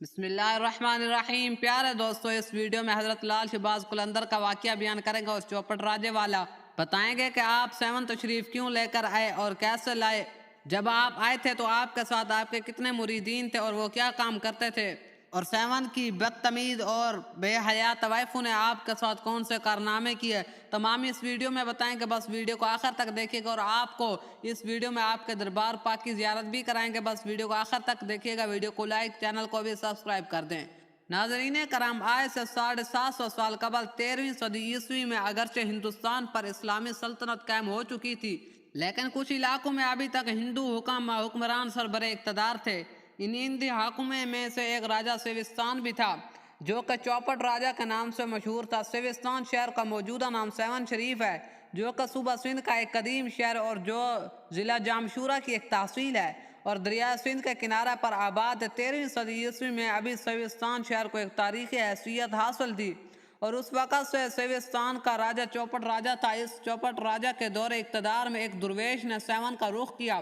بسم اللہ الرحمن الرحیم۔ پیارے دوستو، اس ویڈیو میں حضرت لال شہباز قلندر کا واقعہ بیان کریں گے اور چوپٹ راجے والا بتائیں گے کہ آپ سیون تشریف کیوں لے کر آئے اور کیسے لائے۔ جب آپ آئے تھے تو آپ کے ساتھ آپ کے کتنے مریدین تھے اور وہ کیا کام کرتے تھے، اور سیون کی بدتمیز اور بے حیا طوائفوں نے آپ کے ساتھ کون سے کارنامے کیے، تمام اس ویڈیو میں بتائیں گے۔ بس ویڈیو کو آخر تک دیکھیے گا اور آپ کو اس ویڈیو میں آپ کے دربار پاک کی زیارت بھی کرائیں گے۔ بس ویڈیو کو آخر تک دیکھیے گا، ویڈیو کو لائک، چینل کو بھی سبسکرائب کر دیں۔ ناظرین کرام، آج سے 750 سال قبل 13ویں صدی عیسوی میں اگرچہ ہندوستان پر اسلامی سلطنت قائم ہو چکی تھی، لیکن کچھ علاقوں میں ابھی تک ہندو حکمران سربراہ اقتدار تھے۔ ان ہندی حاکموں میں سے ایک راجہ سیوستان بھی تھا، جو کہ چوپٹ راجہ کے نام سے مشہور تھا۔ سیوستان شہر کا موجودہ نام سیون شریف ہے، جو کہ صوبہ سندھ کا ایک قدیم شہر اور جو ضلع جامشورہ کی ایک تحصیل ہے اور دریائے سندھ کے کنارے پر آباد ہے۔ 13ویں صدی عیسوی میں ابھی سیوستان شہر کو ایک تاریخی حیثیت حاصل تھی اور اس وقت سے سیوستان کا راجہ چوپٹ راجہ تھا۔ اس چوپٹ راجہ کے دور اقتدار میں ایک درویش نے سیون کا رخ کیا۔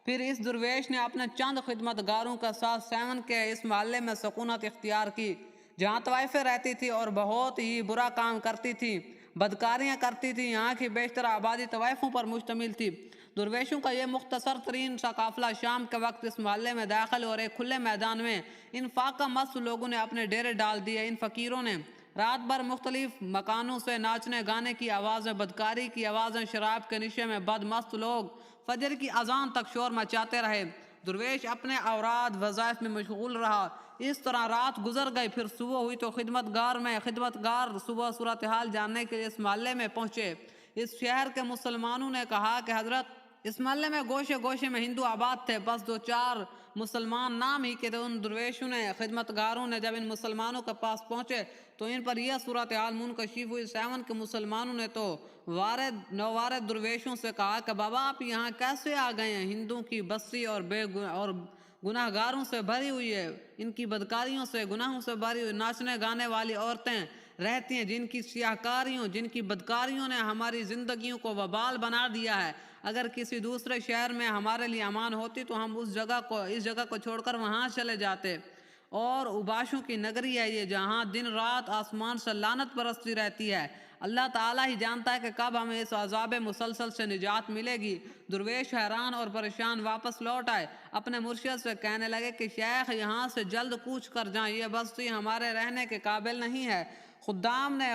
پھر اس درویش نے اپنے چند خدمتگاروں کے ساتھ سیون کے اس محلے میں سکونت اختیار کی، جہاں طوائفیں رہتی تھی اور بہت ہی برا کام کرتی تھی، بدکاریاں کرتی تھی۔ یہاں کی بیشتر آبادی طوائفوں پر مشتمل تھی۔ درویشوں کا یہ مختصر ترین سا قافلہ شام کے وقت اس محلے میں داخل اور ایک کھلے میدان میں ان فاقہ مست لوگوں نے اپنے ڈیرے ڈال دیے۔ ان فقیروں نے رات بھر مختلف مکانوں سے ناچنے گانے کی آوازیں، بدکاری کی آوازیں، شراب کے نشے میں بد مست لوگ فجر کی اذان تک شور مچاتے رہے۔ درویش اپنے اوراد وظائف میں مشغول رہا۔ اس طرح رات گزر گئی، پھر صبح ہوئی تو خدمتگار صبح صورتحال جاننے کے لیے اس محلے میں پہنچے۔ اس شہر کے مسلمانوں نے کہا کہ حضرت، اس محلے میں گوشے گوشے میں ہندو آباد تھے، بس دو چار مسلمان نام ہی کے تھے۔ ان درویشوں نے، خدمتگاروں نے جب ان مسلمانوں کے پاس پہنچے تو ان پر یہ صورتحال منکشف ہوئی۔ سیون کے مسلمانوں نے تو نووارد درویشوں سے کہا کہ بابا، آپ یہاں کیسے آ گئے ہیں؟ ہندوؤں کی بستی اور گناہ گاروں سے بھری ہوئی ہے، ان کی بدکاریوں سے، گناہوں سے بھری ہوئی، ناچنے گانے والی عورتیں رہتی ہیں، جن کی سیاہکاریوں، جن کی بدکاریوں نے ہماری زندگیوں کو وبال بنا دیا ہے۔ اگر کسی دوسرے شہر میں ہمارے لیے امان ہوتی تو ہم اس جگہ کو چھوڑ کر وہاں چلے جاتے۔ اور اوباشوں کی نگری ہے یہ، جہاں دن رات آسمان سے لعنت برستی رہتی ہے۔ اللہ تعالیٰ ہی جانتا ہے کہ کب ہمیں اس عذاب مسلسل سے نجات ملے گی۔ درویش حیران اور پریشان واپس لوٹ آئے، اپنے مرشد سے کہنے لگے کہ شیخ، یہاں سے جلد کوچ کر جائیں، یہ بستی ہمارے رہنے کے قابل نہیں ہے۔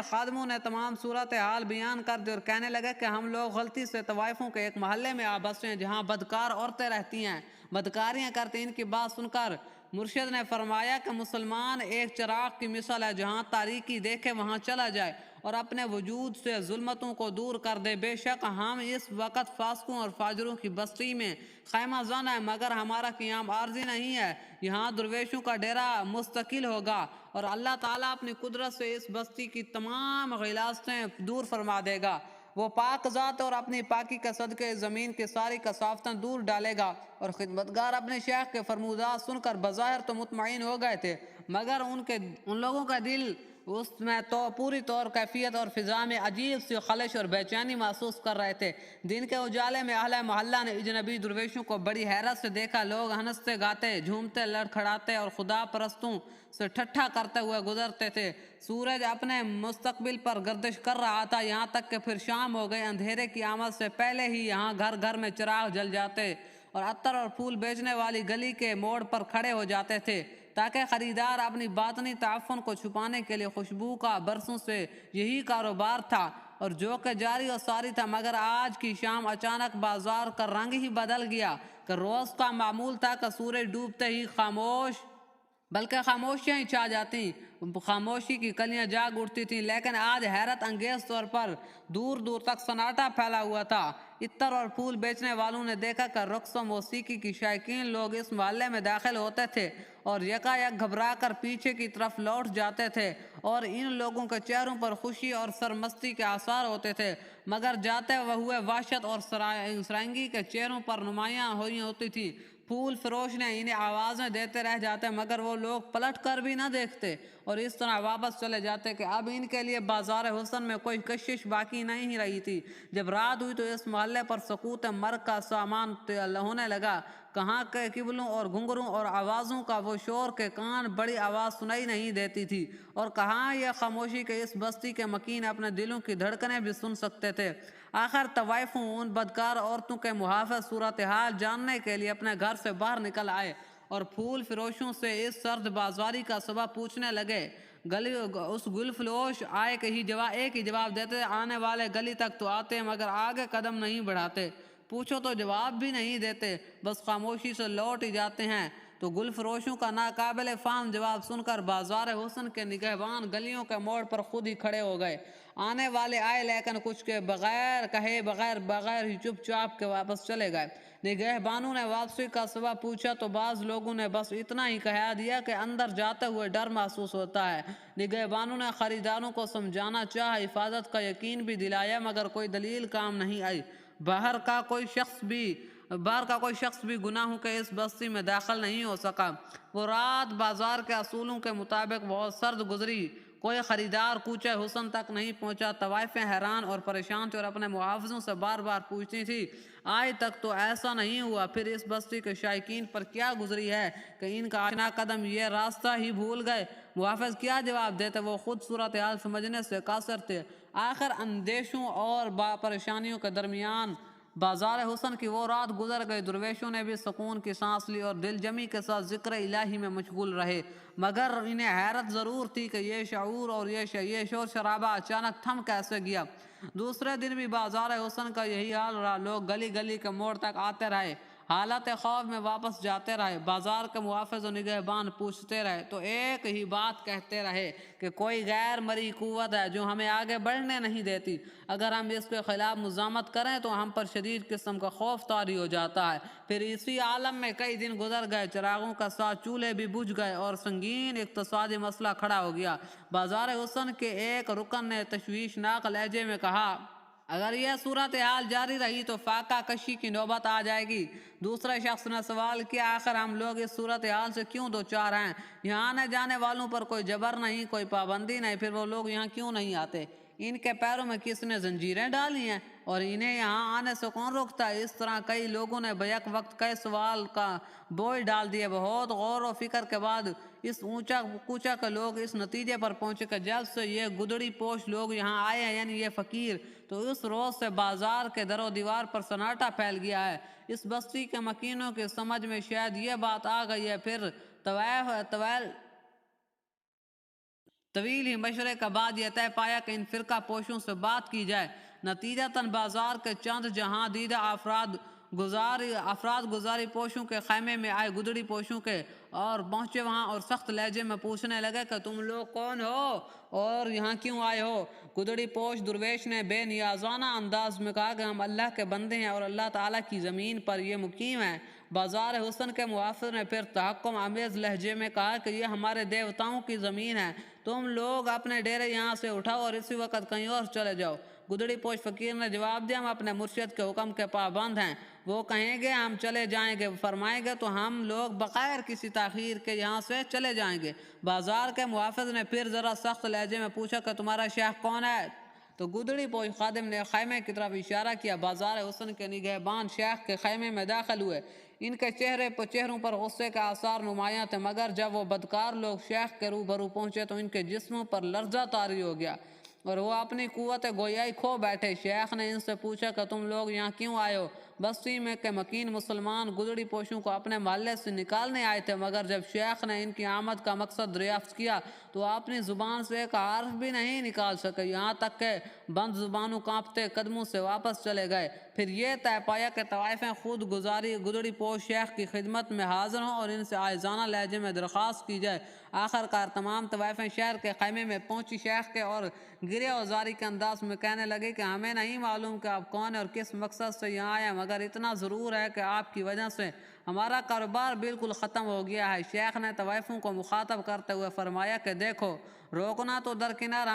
خادموں نے تمام صورتحال بیان کر دی اور کہنے لگے کہ ہم لوگ غلطی سے طوائفوں کے ایک محلے میں آ بسے ہیں، جہاں بدکار عورتیں رہتی ہیں، بدکاریاں کرتی ہیں۔ ان کی بات سن کر مرشد نے فرمایا کہ مسلمان ایک چراغ کی مثال ہے، جہاں تاریکی دیکھے وہاں چلا جائے اور اپنے وجود سے ظلمتوں کو دور کر دے۔ بے شک ہم اس وقت فاسقوں اور فاجروں کی بستی میں خیمہ زن ہے، مگر ہمارا قیام عارضی نہیں ہے۔ یہاں درویشوں کا ڈیرا مستقل ہوگا اور اللہ تعالیٰ اپنی قدرت سے اس بستی کی تمام غلاظتیں دور فرما دے گا۔ وہ پاک ذات اور اپنی پاکی کے صدقے زمین کی ساری کثافتیں دور ڈالے گا۔ اور خدمتگار اپنے شیخ کے فرمودات سن کر بظاہر تو مطمئن ہو گئے تھے، مگر ان لوگوں کا دل اس میں تو پوری طور کیفیت اور فضا میں عجیب سی خلش اور بے چینی محسوس کر رہے تھے۔ دن کے اجالے میں اہل محلہ نے اجنبی درویشوں کو بڑی حیرت سے دیکھا۔ لوگ ہنستے گاتے، جھومتے، لڑکھڑاتے اور خدا پرستوں سے ٹھٹھا کرتے ہوئے گزرتے تھے۔ سورج اپنے مستقبل پر گردش کر رہا تھا، یہاں تک کہ پھر شام ہو گئی۔ اندھیرے کی آمد سے پہلے ہی یہاں گھر گھر میں چراغ جل جاتے اور عطر اور پھول بیچنے والی گلی کے موڑ پر کھڑے ہو جاتے تھے، تاکہ خریدار اپنی باطنی تعفن کو چھپانے کے لیے، خوشبو کا برسوں سے یہی کاروبار تھا اور جو کہ جاری و ساری تھا۔ مگر آج کی شام اچانک بازار کا رنگ ہی بدل گیا کہ روز کا معمول تھا کہ سورج ڈوبتے ہی خاموشیاں ہی چھا جاتی، خاموشی کی کلیاں جاگ اٹھتی تھیں، لیکن آج حیرت انگیز طور پر دور دور تک سناٹا پھیلا ہوا تھا۔ عطر اور پھول بیچنے والوں نے دیکھا کہ رقص و موسیقی کی شائقین لوگ اس محلے میں داخل ہوتے تھے اور یکایک گھبرا کر پیچھے کی طرف لوٹ جاتے تھے، اور ان لوگوں کے چہروں پر خوشی اور سرمستی کے آثار ہوتے تھے، مگر جاتے ہوئے وحشت اور سرنگی کے چہروں پر نمایاں ہوتی تھی۔ پھول فروش نے انہیں آوازیں دیتے رہ جاتے، مگر وہ لوگ پلٹ کر بھی نہ دیکھتے اور اس طرح واپس چلے جاتے کہ اب ان کے لیے بازار حسن میں کوئی کشش باقی نہیں رہی تھی۔ جب رات ہوئی تو اس محلے پر سکوت مرگ کا سامان ہونے لگا۔ کہاں کے قبلوں اور گھنگروں اور آوازوں کا وہ شور کے کان بڑی آواز سنائی نہیں دیتی تھی، اور کہاں یہ خاموشی کے اس بستی کے مکین اپنے دلوں کی دھڑکنیں بھی سن سکتے تھے۔ آخر طوائفوں ان بدکار عورتوں کے محافظ صورتحال جاننے کے لیے اپنے گھر سے باہر نکل آئے اور پھول فروشوں سے اس سرد بازاری کا سبب پوچھنے لگے۔ اس گل فروش ایک ہی جواب دیتے: آنے والے گلی تک تو آتے مگر آگے قدم نہیں بڑھاتے، پوچھو تو جواب بھی نہیں دیتے، بس خاموشی سے لوٹ ہی جاتے ہیں۔ تو گل فروشوں کا ناقابل فہم جواب سن کر بازار حسن کے نگہبان گلیوں کے موڑ پر خود ہی کھڑے ہو گئے۔ آنے والے آئے لیکن کچھ کے بغیر ہی چپ چاپ کے واپس چلے گئے۔ نگہبانوں نے واپسی کا سبب پوچھا تو بعض لوگوں نے بس اتنا ہی کہہ دیا کہ اندر جاتے ہوئے ڈر محسوس ہوتا ہے۔ نگہبانوں نے خریداروں کو سمجھانا چاہا، حفاظت کا یقین بھی دلایا، مگر کوئی دلیل کام نہیں آئی۔ باہر کا کوئی شخص بھی گناہوں کے اس بستی میں داخل نہیں ہو سکا۔ وہ رات بازار کے اصولوں کے مطابق بہت سرد گزری۔ کوئی خریدار کوچے حسن تک نہیں پہنچا۔ طوائفیں حیران اور پریشان تھیں اور اپنے محافظوں سے بار بار پوچھتی تھی: آج تک تو ایسا نہیں ہوا، پھر اس بستی کے شائقین پر کیا گزری ہے کہ ان کا آشنا قدم یہ راستہ ہی بھول گئے؟ محافظ کیا جواب دیتے؟ وہ خود صورتحال سمجھنے سے قاصر تھے۔ آخر اندیشوں اور پریشانیوں کے درمیان بازار حسن کی وہ رات گزر گئی۔ درویشوں نے بھی سکون کی سانس لی اور دل جمی کے ساتھ ذکر الہی میں مشغول رہے، مگر انہیں حیرت ضرور تھی کہ یہ شعور اور یہ شور شرابہ اچانک تھم کیسے گیا۔ دوسرے دن بھی بازار حسن کا یہی حال رہا۔ لوگ گلی گلی کے موڑ تک آتے رہے، حالت خوف میں واپس جاتے رہے۔ بازار کے محافظ و نگہبان پوچھتے رہے تو ایک ہی بات کہتے رہے کہ کوئی غیر مرئی قوت ہے جو ہمیں آگے بڑھنے نہیں دیتی۔ اگر ہم اس کے خلاف مزاحمت کریں تو ہم پر شدید قسم کا خوف طاری ہو جاتا ہے۔ پھر اسی عالم میں کئی دن گزر گئے، چراغوں کا ساتھ چولہے بھی بجھ گئے اور سنگین اقتصادی مسئلہ کھڑا ہو گیا۔ بازار حسن کے ایک رکن نے تشویشناک لہجے میں کہا: اگر یہ صورتحال جاری رہی تو فاقہ کشی کی نوبت آ جائے گی۔ دوسرے شخص نے سوال کیا: آخر ہم لوگ اس صورتحال سے کیوں دوچار ہیں؟ یہاں آنے جانے والوں پر کوئی جبر نہیں، کوئی پابندی نہیں، پھر وہ لوگ یہاں کیوں نہیں آتے؟ ان کے پیروں میں کس نے زنجیریں ڈالی ہیں اور انہیں یہاں آنے سے کون روکتا ہے؟ اس طرح کئی لوگوں نے بیک وقت کئی سوال کا بوجھ ڈال دیے۔ بہت غور و فکر کے بعد اس اونچا کوچا کے لوگ اس نتیجے پر پہنچے کہ جب سے یہ گدڑی پوش لوگ یہاں آئے ہیں، یعنی یہ فقیر، تو اس روز سے بازار کے در و دیوار پر سناٹا پھیل گیا ہے۔ اس بستی کے مکینوں کی سمجھ میں شاید یہ بات آ گئی ہے۔ پھر طویل ہی مشورے کے بعد یہ طے پایا کہ ان فرقہ پوشوں سے بات کی جائے۔ نتیجتاً بازار کے چند جہاں دیدہ افراد گزاری پوشوں کے خیمے میں آئے، گدڑی پوشوں کے، اور پہنچے وہاں اور سخت لہجے میں پوچھنے لگے کہ تم لوگ کون ہو اور یہاں کیوں آئے ہو؟ گدڑی پوش درویش نے بے نیازانہ انداز میں کہا کہ ہم اللہ کے بندے ہیں اور اللہ تعالیٰ کی زمین پر یہ مقیم ہیں۔ بازار حسن کے محافظ نے پھر تحکم آمیز لہجے میں کہا کہ یہ ہمارے دیوتاؤں کی زمین ہے، تم لوگ اپنے ڈیرے یہاں سے اٹھاؤ اور اسی وقت کہیں اور چلے جاؤ۔ گدڑی پوش فقیر نے جواب دیا: ہم اپنے مرشد کے حکم کے پابند ہیں، وہ کہیں گے ہم چلے جائیں گے، فرمائیں گے تو ہم لوگ بغیر کسی تاخیر کے یہاں سے چلے جائیں گے۔ بازار کے محافظ نے پھر ذرا سخت لہجے میں پوچھا کہ تمہارا شیخ کون ہے؟ تو گدڑی پوش خادم نے خیمے کی طرف اشارہ کیا۔ بازار حسن کے نگہبان شیخ کے خیمے میں داخل ہوئے۔ ان کے چہروں پر غصے کے آثار نمایاں تھے، مگر جب وہ بدکار لوگ شیخ کے روبرو پہنچے تو ان کے جسموں پر لرزہ طاری ہو گیا اور وہ اپنی قوت گویائی کھو بیٹھے۔ شیخ نے ان سے پوچھا کہ تم لوگ یہاں کیوں آئے ہو؟ بستی میں کے مکین مسلمان گدڑی پوشوں کو اپنے محلے سے نکالنے آئے تھے، مگر جب شیخ نے ان کی آمد کا مقصد دریافت کیا تو اپنی زبان سے ایک حرف بھی نہیں نکال سکے، یہاں تک کہ بند زبانوں کانپتے قدموں سے واپس چلے گئے۔ پھر یہ طے پایا کہ طوائفیں خود گدڑی پوش شیخ کی خدمت میں حاضر ہوں اور ان سے عاجزانہ لہجے میں درخواست کی جائے۔ آخرکار تمام طوائفیں شہر کے خیمے میں پہنچی۔ شیخ کے اور گریہ وزاری کے انداز میں کہنے لگے کہ ہمیں نہیں معلوم کہ آپ کون ہیں اور کس مقصد سے یہاں آئے ہیں، مگر اتنا ضرور ہے کہ آپ کی وجہ سے ہمارا کاروبار بالکل ختم ہو گیا ہے۔ شیخ نے طوائفوں کو مخاطب کرتے ہوئے فرمایا کہ دیکھو، روکنا تو درکنار،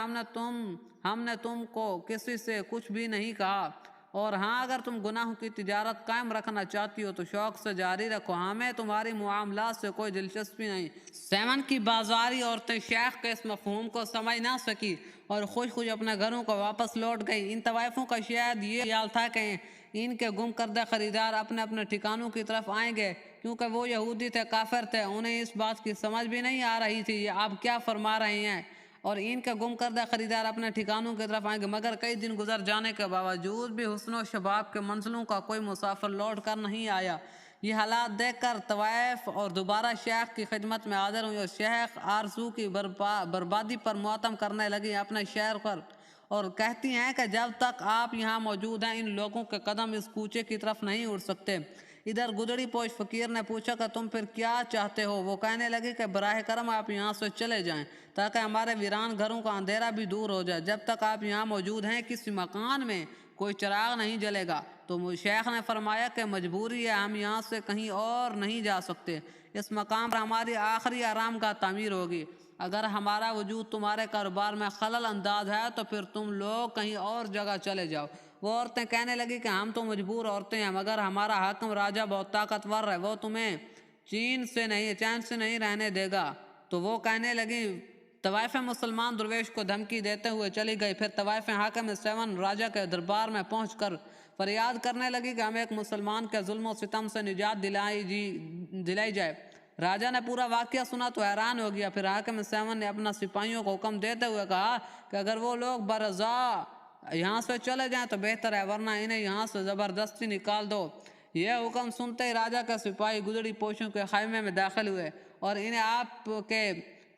ہم نے تم کو کسی سے کچھ بھی نہیں کہا، اور ہاں اگر تم گناہوں کی تجارت قائم رکھنا چاہتی ہو تو شوق سے جاری رکھو، ہمیں تمہاری معاملات سے کوئی دلچسپی نہیں۔ سیون کی بازاری عورتیں شیخ کے اس مفہوم کو سمجھ نہ سکی اور خوش اپنے گھروں کو واپس لوٹ گئی۔ ان طوائفوں کا شاید یہ خیال تھا کہ ان کے گم کردہ خریدار اپنے ٹھکانوں کی طرف آئیں گے، کیونکہ وہ یہودی تھے، کافر تھے، انہیں اس بات کی سمجھ بھی نہیں آ رہی تھی یہ آپ کیا فرما رہے ہیں، اور ان کے گم کردہ خریدار اپنے ٹھکانوں کی طرف آئیں گے۔ مگر کئی دن گزر جانے کے باوجود بھی حسن و شباب کے منزلوں کا کوئی مسافر لوٹ کر نہیں آیا۔ یہ حالات دیکھ کر طوائف اور دوبارہ شیخ کی خدمت میں حاضر ہوئی اور شیخ آرزو کی بربادی پر ماتم کرنے لگی اپنے شہر پر، اور کہتی ہیں کہ جب تک آپ یہاں موجود ہیں ان لوگوں کے قدم اس کوچے کی طرف نہیں اڑ سکتے۔ ادھر گدڑی پوش فقیر نے پوچھا کہ تم پھر کیا چاہتے ہو؟ وہ کہنے لگی کہ براہ کرم آپ یہاں سے چلے جائیں تاکہ ہمارے ویران گھروں کا اندھیرا بھی دور ہو جائے۔ جب تک آپ یہاں موجود ہیں کسی مکان میں کوئی چراغ نہیں جلے گا۔ تو شیخ نے فرمایا کہ مجبوری ہے، ہم یہاں سے کہیں اور نہیں جا سکتے، اس مقام پر ہماری آخری آرام گاہ تعمیر ہوگی۔ اگر ہمارا وجود تمہارے کاروبار میں خلل انداز ہے تو پھر تم لوگ کہیں اور جگہ چلے جاؤ۔ وہ عورتیں کہنے لگی کہ ہم تو مجبور عورتیں ہیں، مگر ہمارا حاکم راجہ بہت طاقتور ہے، وہ تمہیں چین سے نہیں رہنے دے گا۔ تو وہ کہنے لگی، طوائف مسلمان درویش کو دھمکی دیتے ہوئے چلی گئی۔ پھر طوائف حاکم 7 راجہ کے دربار میں پہنچ کر فریاد کرنے لگی کہ ہمیں ایک مسلمان کے ظلم و ستم سے نجات دلائی جائے۔ راجہ نے پورا واقعہ سنا تو حیران ہو گیا۔ پھر حاکم 7 نے اپنا سپاہیوں کو حکم دیتے ہوئے کہا کہ اگر وہ لوگ برضا یہاں سے چلے جائیں تو بہتر ہے، ورنہ انہیں یہاں سے زبردستی نکال دو۔ یہ حکم سنتے ہی راجہ کے سپاہی گدڑی پوشوں کے خیمے میں داخل ہوئے اور انہیں آپ کے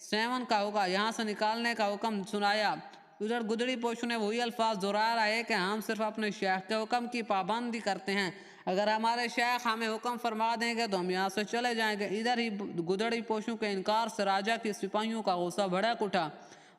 7 کا ہوگا یہاں سے نکالنے کا حکم سنایا۔ ادھر گدڑی پوشوں نے وہی الفاظ دہرا رہے کہ ہم صرف اپنے شیخ کے حکم کی پابندی کرتے ہیں، اگر ہمارے شیخ ہمیں حکم فرما دیں گے تو ہم یہاں سے چلے جائیں گے۔ ادھر ہی گدڑی پوشوں کے انکار سے راجہ کی سپاہیوں کا غصہ بھڑک اٹھا۔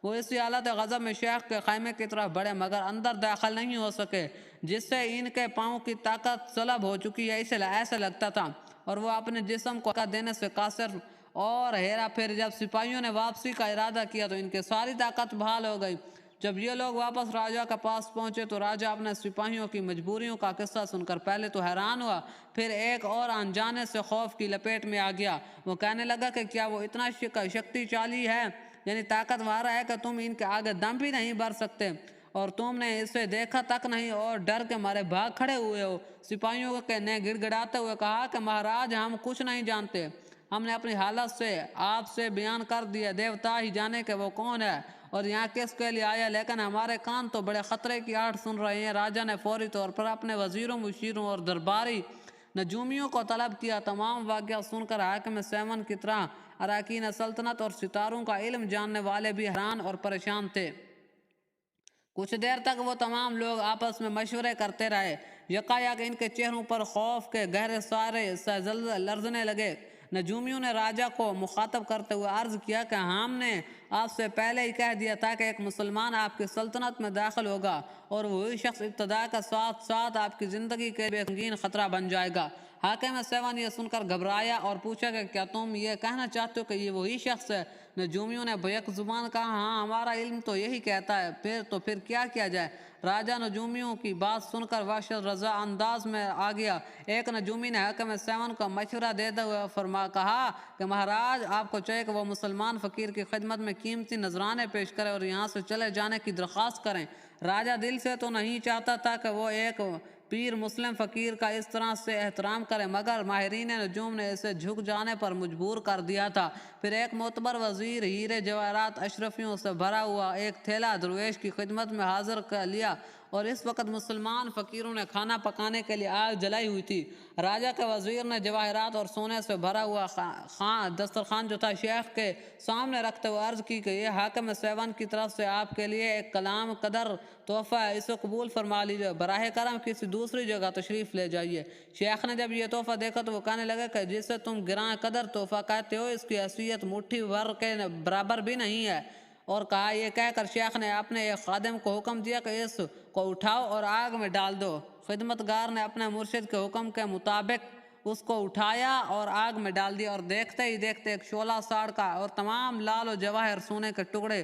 وہ اسی حالت غضب میں شیخ کے خیمے کی طرف بڑھے مگر اندر داخل نہیں ہو سکے، جس سے ان کے پاؤں کی طاقت سلب ہو چکی ہے ایسے لگتا تھا، اور وہ اپنے جسم کو حرکت دینے سے قاصر اور ہیرا پھر جب سپاہیوں نے واپسی کا ارادہ کیا تو ان کی ساری طاقت بحال ہو گئی۔ جب یہ لوگ واپس راجہ کے پاس پہنچے تو راجہ اپنے سپاہیوں کی مجبوریوں کا قصہ سن کر پہلے تو حیران ہوا، پھر ایک اور انجانے سے خوف کی لپیٹ میں آ گیا۔ وہ کہنے لگا کہ کیا وہ اتنا شکتی شالی ہے، یعنی طاقتور ہے کہ تم ان کے آگے دم بھی نہیں بھر سکتے، اور تم نے اسے دیکھا تک نہیں اور ڈر کے مارے بھاگ کھڑے ہوئے ہو۔ سپاہیوں نے گڑ گڑاتے ہوئے کہا کہ مہاراج ہم کچھ نہیں جانتے، ہم نے اپنی حالت سے آپ سے بیان کر دیا، دیوتا ہی جانے کہ وہ کون ہے اور یہاں کس کے لیے آیا، لیکن ہمارے کان تو بڑے خطرے کی آہٹ سن رہے ہیں۔ راجہ نے فوری طور پر اپنے وزیروں، مشیروں اور درباری نجومیوں کو طلب کیا۔ تمام واقعہ سن کر حاکم 7 کی طرح اراکین سلطنت اور ستاروں کا علم جاننے والے بھی حیران اور پریشان تھے۔ کچھ دیر تک وہ تمام لوگ آپس میں مشورے کرتے رہے، یکایک ان کے چہروں پر خوف کے گہرے سائے لرزنے لگے۔ نجومیوں نے راجہ کو مخاطب کرتے ہوئے عرض کیا کہ ہم نے آپ سے پہلے ہی کہہ دیا تھا کہ ایک مسلمان آپ کی سلطنت میں داخل ہوگا اور وہی شخص ابتدا کے ساتھ ساتھ آپ کی زندگی کے بے سنگین خطرہ بن جائے گا۔ حاکم 7 یہ سن کر گھبرایا اور پوچھا کہ کیا تم یہ کہنا چاہتے ہو کہ یہ وہی شخص ہے؟ نجومیوں نے بیک زبان کہا، ہاں ہمارا علم تو یہی کہتا ہے، پھر کیا کیا جائے؟ راجہ نجومیوں کی بات سن کر وحشت رضا انداز میں آ گیا۔ ایک نجومی نے حاکم 7 کو مشورہ دیتے ہوئے کہا کہ مہاراج آپ کو چاہیے کہ وہ مسلمان فقیر کی خدمت میں قیمتی نذرانے پیش کرے اور یہاں سے چلے جانے کی درخواست کریں۔ راجہ دل سے تو نہیں چاہتا تھا کہ وہ ایک پیر مسلم فقیر کا اس طرح سے احترام کرے، مگر ماہرین نجوم نے اسے جھک جانے پر مجبور کر دیا تھا۔ پھر ایک معتبر وزیر ہیرے جواہرات اشرفیوں سے بھرا ہوا ایک تھیلا درویش کی خدمت میں حاضر کر لیا، اور اس وقت مسلمان فقیروں نے کھانا پکانے کے لیے آگ جلائی ہوئی تھی۔ راجہ کے وزیر نے جواہرات اور سونے سے بھرا ہوا دسترخوان جو تھا شیخ کے سامنے رکھتے ہوئے عرض کی کہ یہ حاکم 7 کی طرف سے آپ کے لیے ایک کلام قدر تحفہ ہے، اسے قبول فرما لیجیے، براہ کرم کسی دوسری جگہ تشریف لے جائیے۔ شیخ نے جب یہ تحفہ دیکھا تو وہ کہنے لگا کہ جسے تم گراں قدر تحفہ کہتے ہو اس کی حیثیت مٹھی بھر کے برابر بھی نہیں ہے، اور کہا۔ یہ کہہ کر شیخ نے اپنے ایک خادم کو حکم دیا کہ اس کو اٹھاؤ اور آگ میں ڈال دو۔ خدمتگار نے اپنے مرشد کے حکم کے مطابق اس کو اٹھایا اور آگ میں ڈال دیا، اور دیکھتے ہی دیکھتے ایک شعلہ ساڑ کا اور تمام لال و جواہر سونے کے ٹکڑے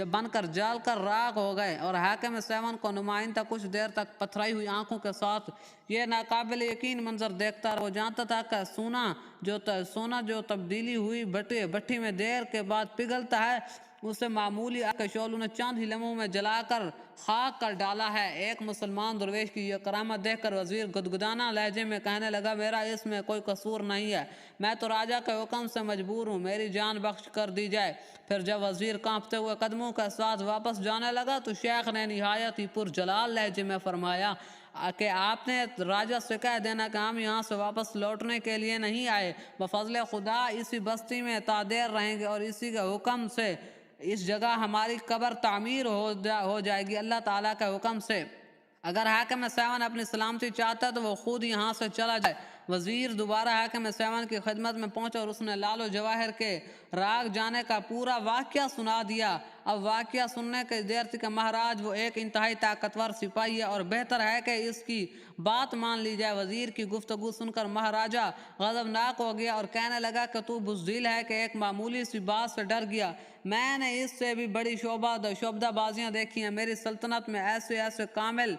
بن کر جل کر راکھ ہو گئے، اور حاکم 7 کو نمائندہ کچھ دیر تک پتھرائی ہوئی آنکھوں کے ساتھ یہ ناقابل یقین منظر دیکھتا رہا۔ وہ جانتا تھا کہ سونا جو تبدیلی ہوئی بھٹی میں دیر کے بعد پگھلتا ہے اسے معمولی آگ کے شعلوں نے چند ہی لمحوں میں جلا کر خاک کر ڈالا ہے۔ ایک مسلمان درویش کی یہ کرامت دیکھ کر وزیر گدگدانہ لہجے میں کہنے لگا، میرا اس میں کوئی قصور نہیں ہے، میں تو راجہ کے حکم سے مجبور ہوں، میری جان بخش کر دی جائے۔ پھر جب وزیر کانپتے ہوئے قدموں کے ساتھ واپس جانے لگا تو شیخ نے نہایت ہی پرجلال لہجے میں فرمایا کہ آپ نے راجہ سے کہہ دینا کہ ہم یہاں سے واپس لوٹنے کے لیے نہیں آئے، بفضل خدا اسی بستی میں تا دیر رہیں گے اور اسی کے حکم سے اس جگہ ہماری قبر تعمیر ہو جائے گی اللہ تعالیٰ کے حکم سے۔ اگر حاکم 7 اپنی سلامتی چاہتا ہے تو وہ خود یہاں سے چلا جائے۔ وزیر دوبارہ حاکم 7 کی خدمت میں پہنچا اور اس نے لال و جواہر کے راگ جانے کا پورا واقعہ سنا دیا۔ اب واقعہ سننے کے دیر تھی کہ مہاراج وہ ایک انتہائی طاقتور سپاہی ہے اور بہتر ہے کہ اس کی بات مان لی جائے۔ وزیر کی گفتگو سن کر مہاراجہ غضبناک ہو گیا اور کہنے لگا کہ تو بزدل ہے کہ ایک معمولی سی بات سے ڈر گیا، میں نے اس سے بھی بڑی شعبدہ بازیاں دیکھی ہیں، میری سلطنت میں ایسے کامل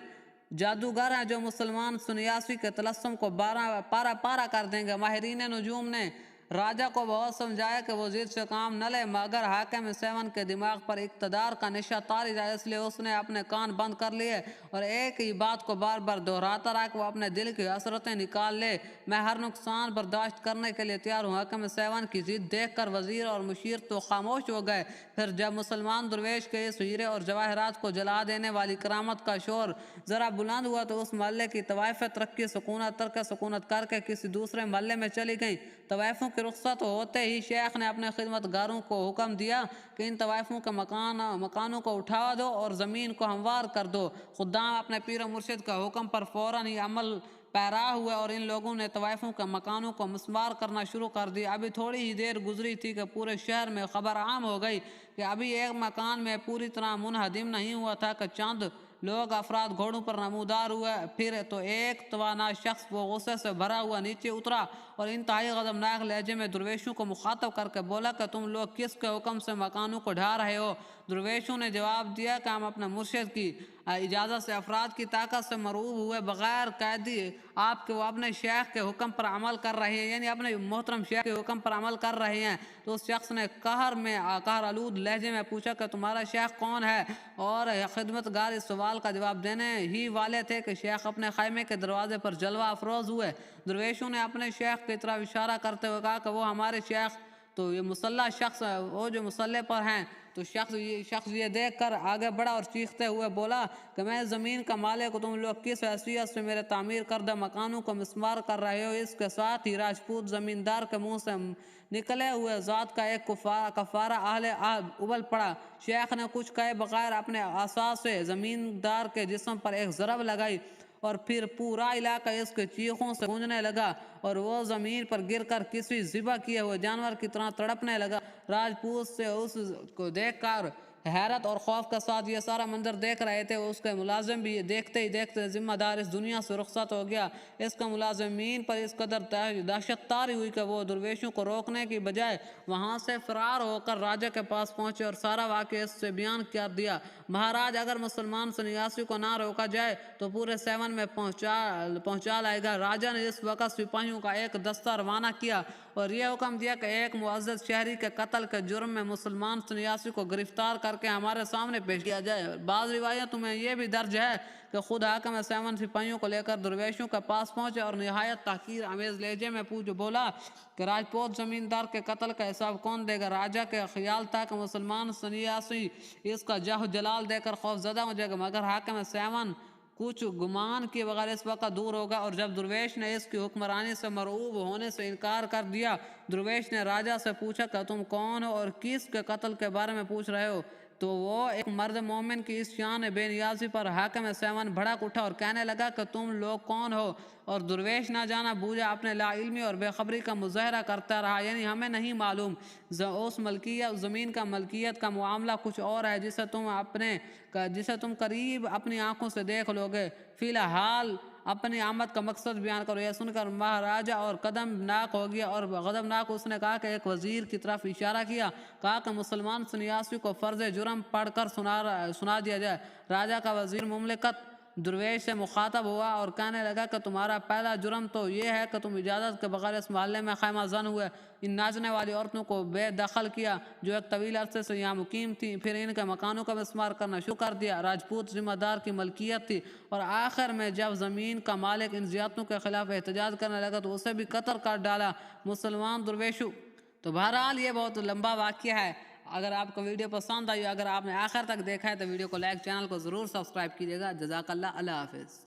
جادوگر ہیں جو مسلمان سنیاسی کے طلسم کو پارا کر دیں گے۔ ماہرین نجوم نے راجہ کو بہت سمجھایا کہ وہ ضد سے کام نہ لے، مگر حاکم 7 کے دماغ پر اقتدار کا نشہ طاری رہا، اس لیے اس نے اپنے کان بند کر لیے اور ایک ہی بات کو بار بار دہراتا رہا کہ وہ اپنے دل کی حسرتیں نکال لے، میں ہر نقصان برداشت کرنے کے لیے تیار ہوں۔ حاکم 7 کی ضد دیکھ کر وزیر اور مشیر تو خاموش ہو گئے۔ پھر جب مسلمان درویش کے اس ہیرے اور جواہرات کو جلا دینے والی کرامت کا شور ذرا بلند ہوا تو اس محلے کی طوائفیں ترک سکونت کر کے کسی دوسرے محلے میں چلی گئیں۔ طوائفوں کی رخصت ہوتے ہی شیخ نے اپنے خدمتگاروں کو حکم دیا کہ ان طوائفوں کے مکانوں کو اٹھا دو اور زمین کو ہموار کر دو۔ خدام اپنے پیر و مرشد کا حکم پر فوراً ہی عمل پیرا ہوئے اور ان لوگوں نے طوائفوں کے مکانوں کو مسمار کرنا شروع کر دیا۔ ابھی تھوڑی ہی دیر گزری تھی کہ پورے شہر میں خبر عام ہو گئی کہ ابھی ایک مکان میں پوری طرح منہدم نہیں ہوا تھا کہ چند لوگ افراد گھوڑوں پر نمودار ہوئے، پھر تو ایک توانا شخص وہ غصے سے بھرا ہوا نیچے اترا اور انتہائی غضبناک لہجے میں درویشوں کو مخاطب کر کے بولا کہ تم لوگ کس کے حکم سے مکانوں کو ڈھا رہے ہو؟ درویشوں نے جواب دیا کہ ہم اپنے مرشد کی اجازت سے افراد کی طاقت سے مرعوب ہوئے بغیر قیدی آپ کے وہ اپنے شیخ کے حکم پر عمل کر رہے ہیں، یعنی اپنے محترم شیخ کے حکم پر عمل کر رہے ہیں۔ تو اس شخص نے قہر آلود لہجے میں پوچھا کہ تمہارا شیخ کون ہے؟ اور خدمتگار اس سوال کا جواب دینے ہی والے تھے کہ شیخ اپنے خیمے کے دروازے پر جلوہ افروز ہوئے۔ درویشوں نے اپنے شیخ کی طرف اشارہ کرتے ہوئے کہا کہ وہ ہمارے شیخ تو یہ مسلح شخص ہے، وہ جو مسلح پر ہیں۔ تو شخص یہ دیکھ کر آگے بڑھا اور چیختے ہوئے بولا کہ میں زمین کا مالک ہوں، تم لوگ کس حیثیت سے میرے تعمیر کردہ مکانوں کو مسمار کر رہے ہو؟ اس کے ساتھ ہی راجپوت زمیندار کے منہ سے نکلے ہوئے ذات کا ایک کفارہ اہل ابل پڑا۔ شیخ نے کچھ کہے بغیر اپنے عصا سے زمیندار کے جسم پر ایک ضرب لگائی اور پھر پورا علاقہ اس کے چیخوں سے گونجنے لگا اور وہ زمین پر گر کر کسی ذبح کیے ہوئے جانور کی طرح تڑپنے لگا۔ راجپوت سے اس کو دیکھ کر حیرت اور خوف کے ساتھ یہ سارا منظر دیکھ رہے تھے، اس کے ملازم بھی دیکھتے ہی دیکھتے ذمہ دار اس دنیا سے رخصت ہو گیا۔ اس کے ملازمین پر اس قدر دہشت طاری ہوئی کہ وہ درویشوں کو روکنے کی بجائے وہاں سے فرار ہو کر راجہ کے پاس پہنچے اور سارا واقعہ اس سے بیان کر دیا۔ مہاراج، اگر مسلمان سنیاسی کو نہ روکا جائے تو پورے 7 میں پہنچا لائے گا۔ راجہ نے اس وقت سپاہیوں کا ایک دستہ روانہ کیا اور یہ حکم دیا کہ ایک معزز شہری کے قتل کے جرم میں مسلمان سنیاسی کو گرفتار کر کے ہمارے سامنے پیش کیا جائے۔ بعض روایتوں میں یہ بھی درج ہے کہ خود حاکم 7 سپاہیوں کو لے کر درویشوں کے پاس پہنچے اور نہایت تحقیر آمیز لہجے میں بولا کہ راجپوت زمیندار کے قتل کا حساب کون دے گا؟ راجہ کے خیال تھا کہ مسلمان سنیاسی اس کا جاہ و جلال دے کر خوف زدہ ہو جائے گا، مگر حاکم 7 کچھ گمان کیے بغیر اس وقت دور ہوگا اور جب درویش نے اس کی حکمرانی سے مرعوب ہونے سے انکار کر دیا، درویش نے راجہ سے پوچھا کہ تم کون ہو اور کس کے قتل کے بارے میں پوچھ رہے ہو؟ تو وہ ایک مرد مومن کی اس شان بے نیازی پر حاکم 7 بھڑک اٹھا اور کہنے لگا کہ تم لوگ کون ہو؟ اور درویش نہ جانا بوجھا اپنے لا علمی اور بے خبری کا مظاہرہ کرتا رہا، یعنی ہمیں نہیں معلوم، اس زمین کا ملکیت کا معاملہ کچھ اور ہے جسے تم قریب اپنی آنکھوں سے دیکھ لو گے، فی الحال اپنی آمد کا مقصد بیان کرو۔ یہ سن کر مہاراجہ اور قدمناک ہو گیا اور غضبناک اس نے کہا کہ ایک وزیر کی طرف اشارہ کیا، کہا کہ مسلمان سنیاسی کو فرض جرم پڑھ کر سنا دیا جائے۔ راجہ کا وزیر مملکت درویش سے مخاطب ہوا اور کہنے لگا کہ تمہارا پہلا جرم تو یہ ہے کہ تم اجازت کے بغیر اس محلے میں خیمہ زن ہوئے، ان ناچنے والی عورتوں کو بے دخل کیا جو ایک طویل عرصے سے یہاں مقیم تھیں، پھر ان کے مکانوں کا مسمار کرنا شروع کر دیا۔ راجپوت ذمہ دار کی ملکیت تھی اور آخر میں جب زمین کا مالک ان زیادتیوں کے خلاف احتجاج کرنے لگا تو اسے بھی قتل کر ڈالا۔ مسلمان درویشوں تو بہرحال یہ بہت لمبا واقعہ ہے۔ اگر آپ کو ویڈیو پسند آئی، اگر آپ نے آخر تک دیکھا ہے تو ویڈیو کو لائک، چینل کو ضرور سبسکرائب کیجیے گا۔ جزاک اللہ، اللہ حافظ۔